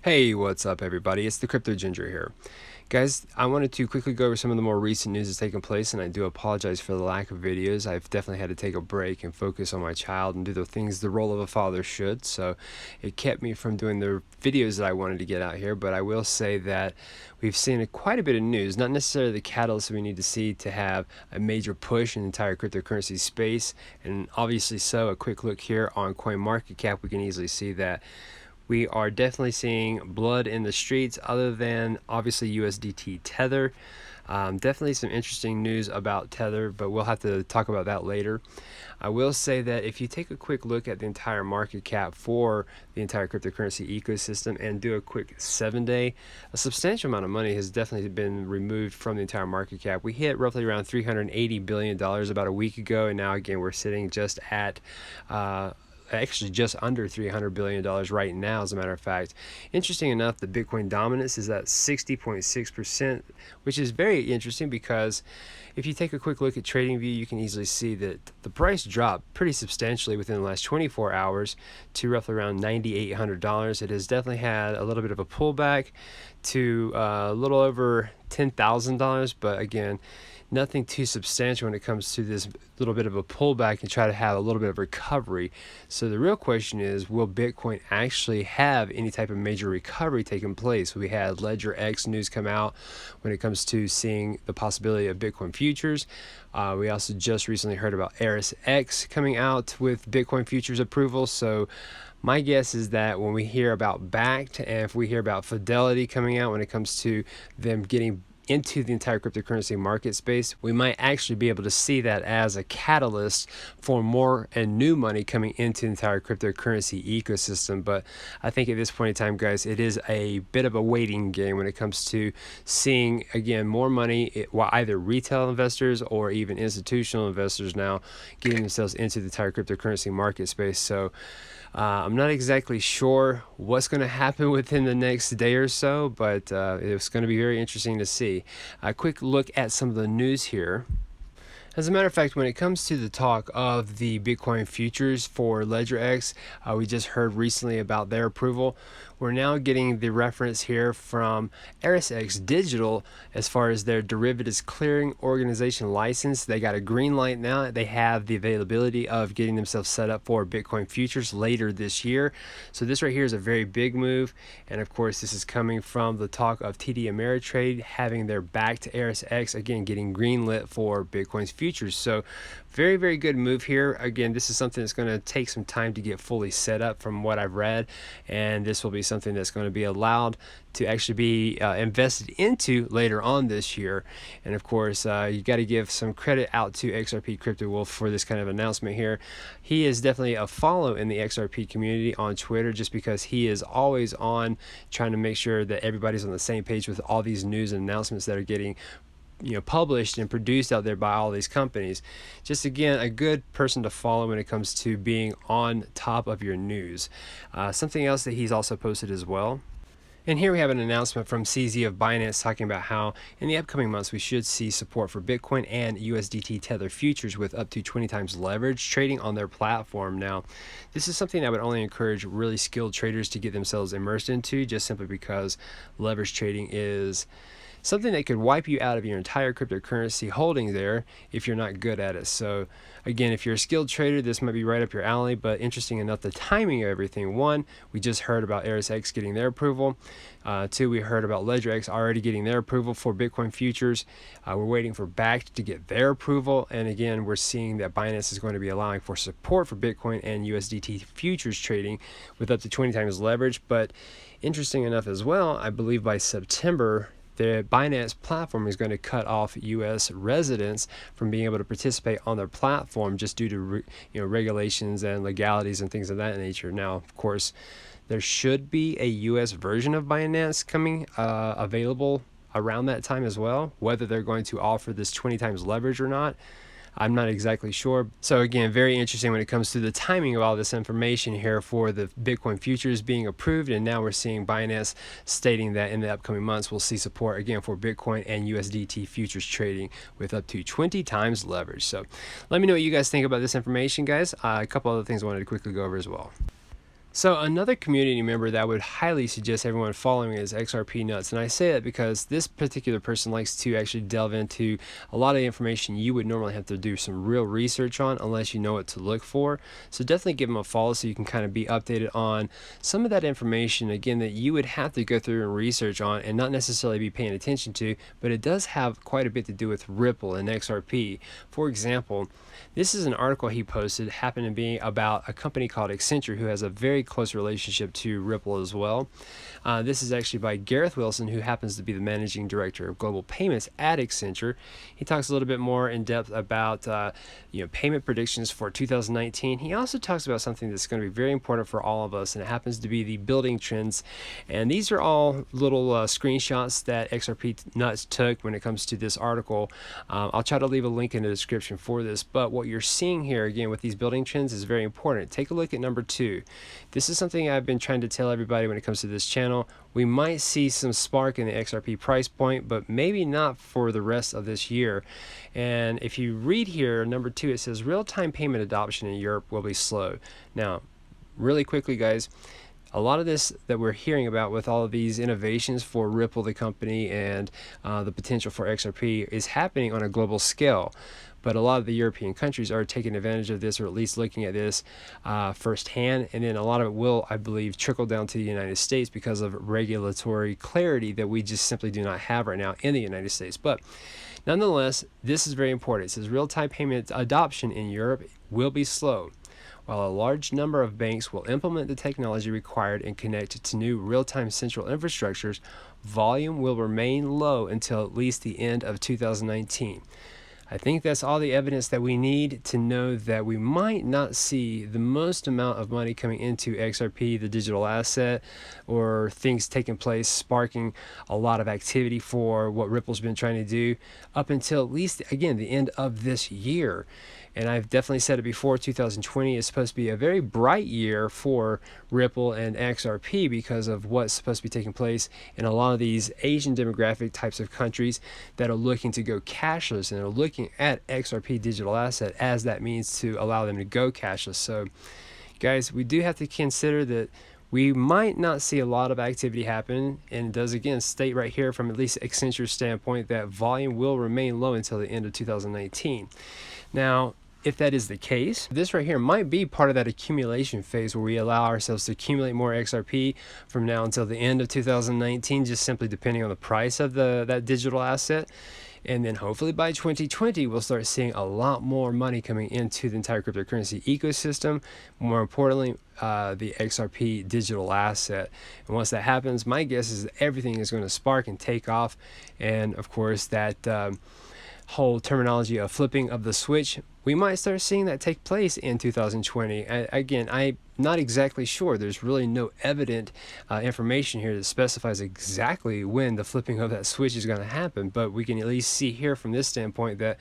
Hey, what's up everybody? It's the Crypto Ginger here. Guys, I wanted to quickly go over some of the more recent news that's taken place, and I do apologize for the lack of videos. I've definitely had to take a break and focus on my child and do the things the role of a father should, so it kept me from doing the videos that I wanted to get out here. But I will say that we've seen quite a bit of news, not necessarily the catalyst we need to see to have a major push in the entire cryptocurrency space, and obviously so a quick look here on CoinMarketCap, we can easily see that we are definitely seeing blood in the streets, other than obviously USDT Tether. Definitely some interesting news about Tether, but we'll have to talk about that later. I will say that if you take a quick look at the entire market cap for the entire cryptocurrency ecosystem and do a quick 7-day, a substantial amount of money has definitely been removed from the entire market cap. We hit roughly around $380 billion about a week ago, and now again we're sitting just at actually just under $300 billion right now, as a matter of fact. Interesting enough, the Bitcoin dominance is at 60.6%, which is very interesting because if you take a quick look at TradingView, you can easily see that the price dropped pretty substantially within the last 24 hours to roughly around $9,800. It has definitely had a little bit of a pullback to a little over $10,000, but again, nothing too substantial when it comes to this little bit of a pullback and try to have a little bit of recovery. So the real question is, will Bitcoin actually have any type of major recovery taking place? We had Ledger X news come out when it comes to seeing the possibility of Bitcoin futures. We also just recently heard about ErisX coming out with Bitcoin futures approval. So my guess is that when we hear about Backed, and if we hear about Fidelity coming out when it comes to them getting into the entire cryptocurrency market space, we might actually be able to see that as a catalyst for more and new money coming into the entire cryptocurrency ecosystem. But I think at this point in time, guys, it is a bit of a waiting game when it comes to seeing, again, more money, while either retail investors or even institutional investors now getting themselves into the entire cryptocurrency market space. So I'm not exactly sure what's going to happen within the next day or so, but it's going to be very interesting to see. A quick look at some of the news here. As a matter of fact, when it comes to the talk of the Bitcoin futures for LedgerX, we just heard recently about their approval. We're now getting the reference here from ErisX Digital as far as their derivatives clearing organization license. They got a green light now. They have the availability of getting themselves set up for Bitcoin futures later this year. So this right here is a very big move. And of course, this is coming from the talk of TD Ameritrade having their back to ErisX, again, getting greenlit for Bitcoin's futures. So very, very good move here. Again, this is something that's going to take some time to get fully set up from what I've read, and this will be something that's going to be allowed to actually be invested into later on this year. And of course, you got to give some credit out to XRP Crypto Wolf for this kind of announcement here. He is definitely a follow in the XRP community on Twitter, just because he is always on trying to make sure that everybody's on the same page with all these news and announcements that are getting published and produced out there by all these companies. Just again, a good person to follow when it comes to being on top of your news. Something else that he's also posted as well. And here we have an announcement from CZ of Binance talking about how in the upcoming months we should see support for Bitcoin and USDT Tether futures with up to 20 times leverage trading on their platform. Now, this is something I would only encourage really skilled traders to get themselves immersed into, just simply because leverage trading is something that could wipe you out of your entire cryptocurrency holding there if you're not good at it. So again, if you're a skilled trader, this might be right up your alley. But interesting enough, the timing of everything: one, we just heard about ErisX getting their approval. Two, we heard about LedgerX already getting their approval for Bitcoin futures. We're waiting for Bakkt to get their approval. And again, we're seeing that Binance is going to be allowing for support for Bitcoin and USDT futures trading with up to 20 times leverage. But interesting enough as well, I believe by September, the Binance platform is going to cut off U.S. residents from being able to participate on their platform, just due to regulations and legalities and things of that nature. Now, of course, there should be a U.S. version of Binance coming available around that time as well. Whether they're going to offer this 20 times leverage or not, I'm not exactly sure. So again, very interesting when it comes to the timing of all this information here for the Bitcoin futures being approved. And now we're seeing Binance stating that in the upcoming months we'll see support again for Bitcoin and USDT futures trading with up to 20 times leverage. So let me know what you guys think about this information, guys. A couple other things I wanted to quickly go over as well. So another community member that I would highly suggest everyone following is XRP Nuts. And I say that because this particular person likes to actually delve into a lot of information you would normally have to do some real research on unless you know what to look for. So definitely give him a follow so you can kind of be updated on some of that information, again, that you would have to go through and research on and not necessarily be paying attention to, but it does have quite a bit to do with Ripple and XRP. For example, this is an article he posted, happened to be about a company called Accenture, who has a very close relationship to Ripple as well. This is actually by Gareth Wilson, who happens to be the managing director of global payments at Accenture. He talks a little bit more in depth about payment predictions for 2019. He also talks about something that's going to be very important for all of us, and it happens to be the building trends. And these are all little screenshots that XRP Nuts took when it comes to this article. I'll try to leave a link in the description for this, but what you're seeing here again with these building trends is very important. Take a look at number 2. This is something I've been trying to tell everybody when it comes to this channel. We might see some spark in the XRP price point, but maybe not for the rest of this year. And if you read here, number 2, it says real-time payment adoption in Europe will be slow. Now, really quickly, guys, a lot of this that we're hearing about with all of these innovations for Ripple, the company, and the potential for XRP is happening on a global scale. But a lot of the European countries are taking advantage of this, or at least looking at this firsthand. And then a lot of it will, I believe, trickle down to the United States because of regulatory clarity that we just simply do not have right now in the United States. But nonetheless, this is very important. It says real-time payment adoption in Europe will be slow. While a large number of banks will implement the technology required and connect to new real-time central infrastructures, volume will remain low until at least the end of 2019. I think that's all the evidence that we need to know that we might not see the most amount of money coming into XRP, the digital asset, or things taking place, sparking a lot of activity for what Ripple's been trying to do up until at least, again, the end of this year. And I've definitely said it before, 2020 is supposed to be a very bright year for Ripple and XRP because of what's supposed to be taking place in a lot of these Asian demographic types of countries that are looking to go cashless and are looking at XRP digital asset as that means to allow them to go cashless. So, guys, we do have to consider that we might not see a lot of activity happen, and it does again state right here from at least Accenture's standpoint that volume will remain low until the end of 2019. Now, if that is the case, this right here might be part of that accumulation phase where we allow ourselves to accumulate more XRP from now until the end of 2019, just simply depending on the price of that digital asset. And then hopefully by 2020, we'll start seeing a lot more money coming into the entire cryptocurrency ecosystem. More importantly, the XRP digital asset. And once that happens, my guess is that everything is going to spark and take off. And of course, that whole terminology of flipping of the switch, we might start seeing that take place in 2020. Again, I'm not exactly sure. There's really no evident information here that specifies exactly when the flipping of that switch is going to happen, but we can at least see here from this standpoint that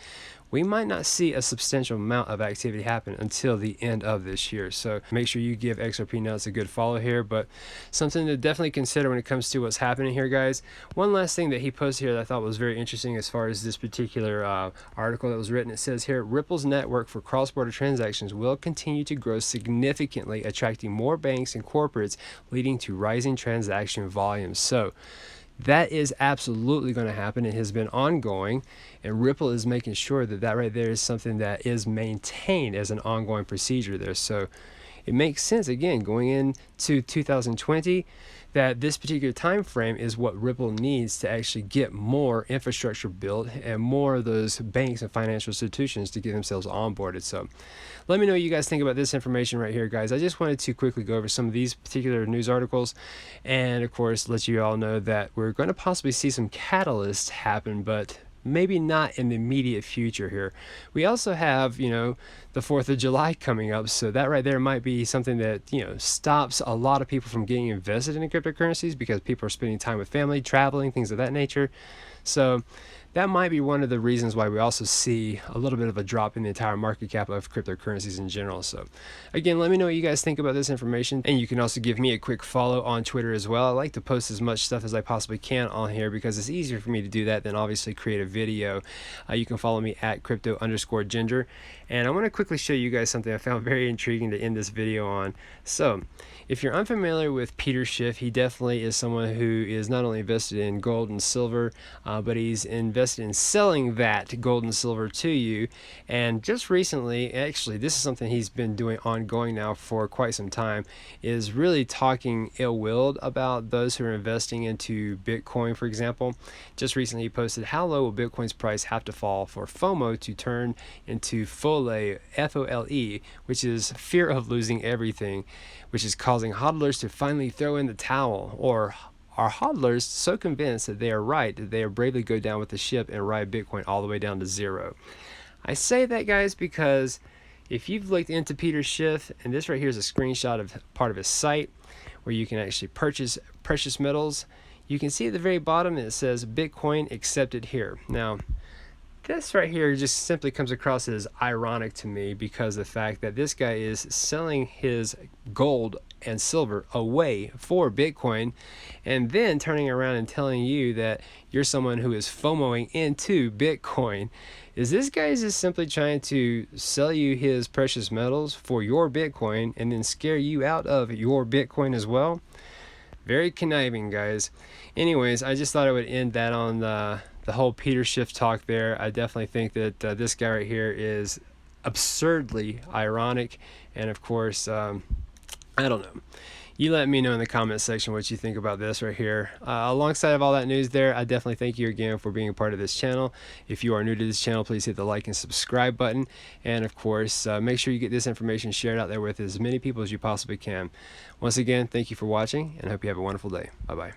we might not see a substantial amount of activity happen until the end of this year. So make sure you give XRP Nuts a good follow here, but something to definitely consider when it comes to what's happening here, guys. One last thing that he posted here that I thought was very interesting as far as this particular article that was written. It says here, Ripple's network for cross-border transactions will continue to grow significantly, attracting more banks and corporates, leading to rising transaction volumes. So that is absolutely going to happen. It has been ongoing, and Ripple is making sure that that right there is something that is maintained as an ongoing procedure there. So it makes sense, again, going into 2020, that this particular time frame is what Ripple needs to actually get more infrastructure built and more of those banks and financial institutions to get themselves onboarded. So let me know what you guys think about this information right here, guys. I just wanted to quickly go over some of these particular news articles and, of course, let you all know that we're going to possibly see some catalysts happen, but maybe not in the immediate future here. We also have, the 4th of July coming up, so that right there might be something that, stops a lot of people from getting invested in cryptocurrencies because people are spending time with family, traveling, things of that nature. So that might be one of the reasons why we also see a little bit of a drop in the entire market cap of cryptocurrencies in general. So again, let me know what you guys think about this information, and you can also give me a quick follow on Twitter as well. I like to post as much stuff as I possibly can on here because it's easier for me to do that than obviously create a video. You can follow me at crypto_ginger, and I want to quickly show you guys something I found very intriguing to end this video on. So If you're unfamiliar with Peter Schiff, he definitely is someone who is not only invested in gold and silver, but he's invested in selling that gold and silver to you. And just recently, actually, this is something he's been doing ongoing now for quite some time, is really talking ill-willed about those who are investing into Bitcoin, for example. Just recently, he posted, how low will Bitcoin's price have to fall for FOMO to turn into FOLE, F-O-L-E, which is fear of losing everything, which is causing hodlers to finally throw in the towel? Or are hodlers so convinced that they are right that they are bravely go down with the ship and ride Bitcoin all the way down to zero? I say that, guys, because if you've looked into Peter Schiff, and this right here is a screenshot of part of his site where you can actually purchase precious metals, you can see at the very bottom it says Bitcoin accepted here. Now, this right here just simply comes across as ironic to me, because of the fact that this guy is selling his gold and silver away for Bitcoin and then turning around and telling you that you're someone who is FOMOing into Bitcoin. Is this guy just simply trying to sell you his precious metals for your Bitcoin and then scare you out of your Bitcoin as well? Very conniving, guys. Anyways, I just thought I would end that on the whole Peter Schiff talk there. I definitely think that this guy right here is absurdly ironic, and of course, I don't know. You let me know in the comment section what you think about this right here. Alongside of all that news there, I definitely thank you again for being a part of this channel. If you are new to this channel, please hit the like and subscribe button. And of course, make sure you get this information shared out there with as many people as you possibly can. Once again, thank you for watching, and I hope you have a wonderful day. Bye-bye.